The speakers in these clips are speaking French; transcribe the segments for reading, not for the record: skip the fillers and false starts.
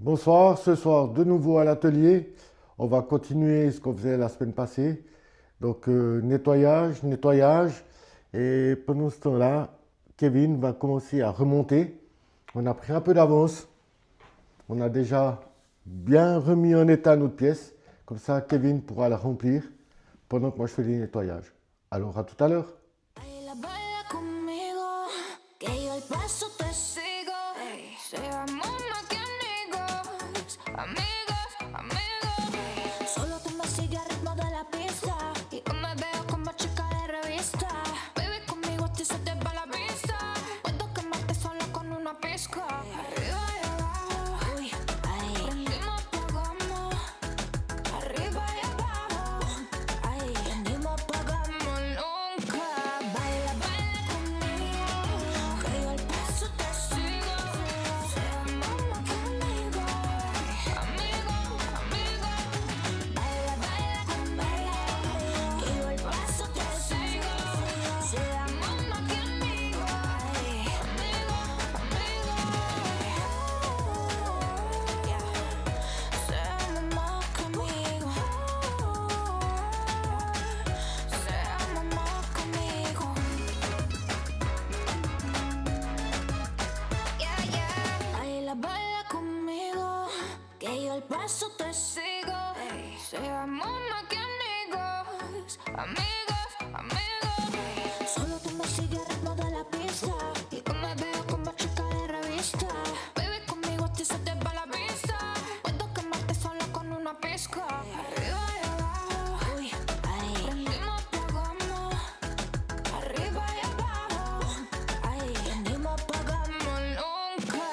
Bonsoir, ce soir de nouveau à l'atelier. On va continuer ce qu'on faisait la semaine passée. Donc nettoyage, nettoyage. Et pendant ce temps-là, Kevin va commencer à remonter. On a pris un peu d'avance. On a déjà bien remis en état notre pièce. Comme ça, Kevin pourra la remplir pendant que moi je fais les nettoyages. Alors à tout à l'heure. Baila, baila conmigo, que yo el paso te sigo. Ey, seamos más que amigos, amigos, amigos. Solo tú me sigues al ritmo de la pista y yo me veo como chica de revista. Baby, conmigo a ti se te va la vista. Puedo quemarte solo con una pizca. Arriba y abajo, uy, ay. Prendimos, apagamos. Arriba y abajo, ay. Prendimos, apagamos nunca. Baila, baila conmigo, que yo el paso te sigo. Seamos más que amigos, amigos, amigos. Baila, baila conmigo, que yo el paso te sigo. Seamos más que amigos, amigos, amigos. Seamos más que amigos. Seamos más que amigos. Baila, baila conmigo, que yo el paso te sigo. Seamos más que amigos, amigos, amigos. Solo tú me sigues al ritmo de la pista y yo me veo como chica de revista. Baby, conmigo a ti se te va la vista. Puedo quemarte solo con una pizca. Arriba y abajo, uy, ay. Prendimos, apagamos. Arriba y abajo, ay. Prendimos, apagamos nunca.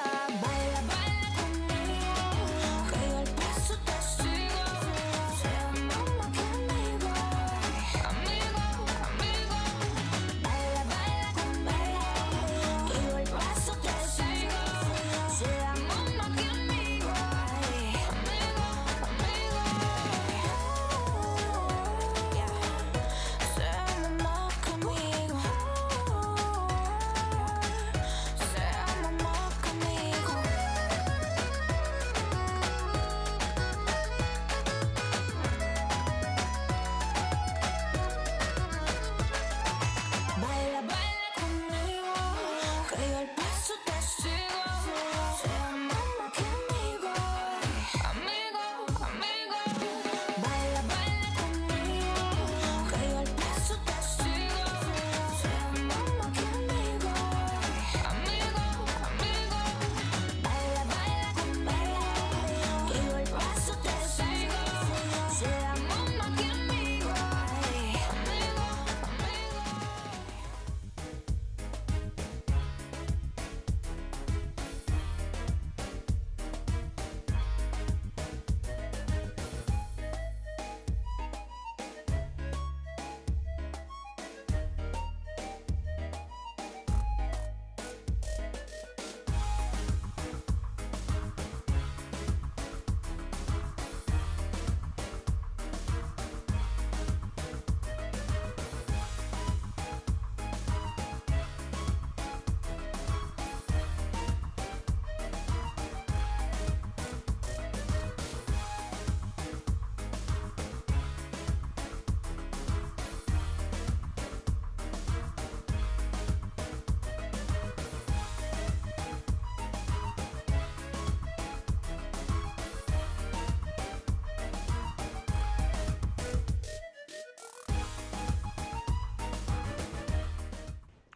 Baila, baila conmigo, que yo el paso te sigo. Seamos más que amigos, amigos, amigos. Baila, baila conmigo, que yo el paso te sigo. Seamos más que amigos, amigos, amigos. Seamos más que amigos. Seamos más que amigos. Baila, baila conmigo, que yo el paso te sigo. Seamos más que amigos, amigos, amigos. Baila, baila conmigo, que yo el paso te sigo. Seamos más que amigos, amigos, amigos. Baila, baila conmigo, que yo el paso te sigo. Seamos más que amigos, amigos, amigos.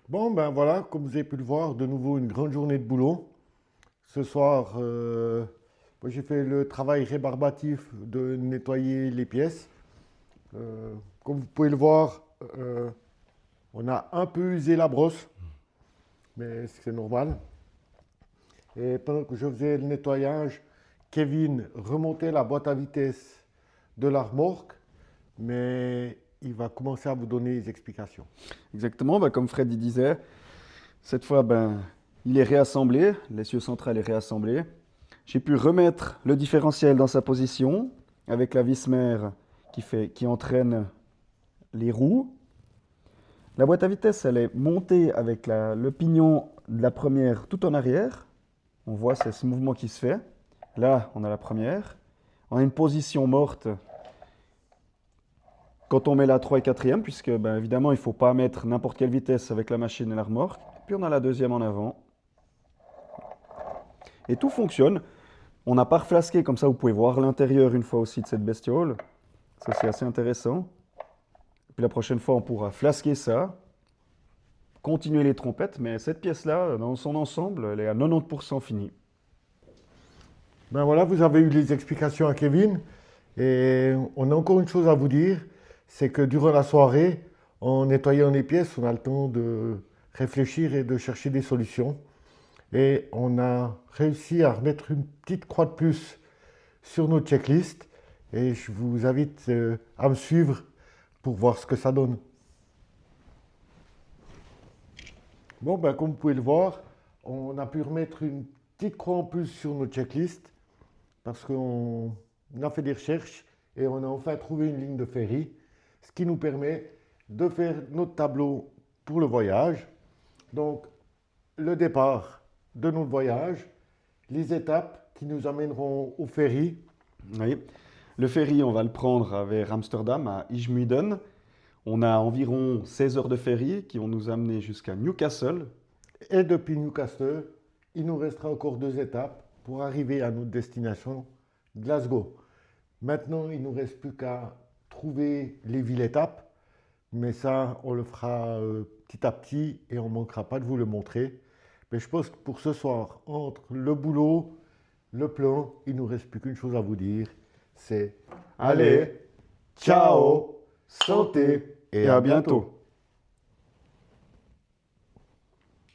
Bon, ben voilà, comme vous avez pu le voir, de nouveau une grande journée de boulot. Ce soir, moi, j'ai fait le travail rébarbatif de nettoyer les pièces. Comme vous pouvez le voir, on a un peu usé la brosse, mais c'est normal. Et pendant que je faisais le nettoyage, Kevin remontait la boîte à vitesse de la remorque, mais il va commencer à vous donner les explications. Exactement, comme Fred y disait, cette fois, il est réassemblé, l'essieu central est réassemblé. J'ai pu remettre le différentiel dans sa position avec la vis mère qui entraîne les roues. La boîte à vitesse, elle est montée avec le pignon de la première tout en arrière. On voit, c'est ce mouvement qui se fait. Là, on a la première. On a une position morte quand on met la 3 et 4e, puisque ben, évidemment, il ne faut pas mettre n'importe quelle vitesse avec la machine et la remorque. Puis on a la deuxième en avant. Et tout fonctionne. On n'a pas reflasqué, comme ça vous pouvez voir l'intérieur une fois aussi de cette bestiole. Ça c'est assez intéressant. Puis la prochaine fois on pourra flasquer ça, continuer les trompettes, mais cette pièce-là, dans son ensemble, elle est à 90% finie. Ben voilà, vous avez eu les explications à Kevin. Et on a encore une chose à vous dire, c'est que durant la soirée, en nettoyant les pièces, on a le temps de réfléchir et de chercher des solutions. Et on a réussi à remettre une petite croix de plus sur nos checklists. Et je vous invite à me suivre pour voir ce que ça donne. Bon, ben, comme vous pouvez le voir, on a pu remettre une petite croix en plus sur nos checklists parce qu'on a fait des recherches et on a enfin trouvé une ligne de ferry, ce qui nous permet de faire notre tableau pour le voyage. Donc, le départ de notre voyage, les étapes qui nous amèneront au ferry. Oui. Le ferry, on va le prendre vers Amsterdam, à IJmuiden. On a environ 16 heures de ferry qui vont nous amener jusqu'à Newcastle. Et depuis Newcastle, il nous restera encore 2 étapes pour arriver à notre destination, Glasgow. Maintenant, il ne nous reste plus qu'à trouver les villes-étapes, mais ça, on le fera petit à petit et on ne manquera pas de vous le montrer. Mais je pense que pour ce soir, entre le boulot, le plan, il ne nous reste plus qu'une chose à vous dire, c'est allez, ciao, santé et à bientôt.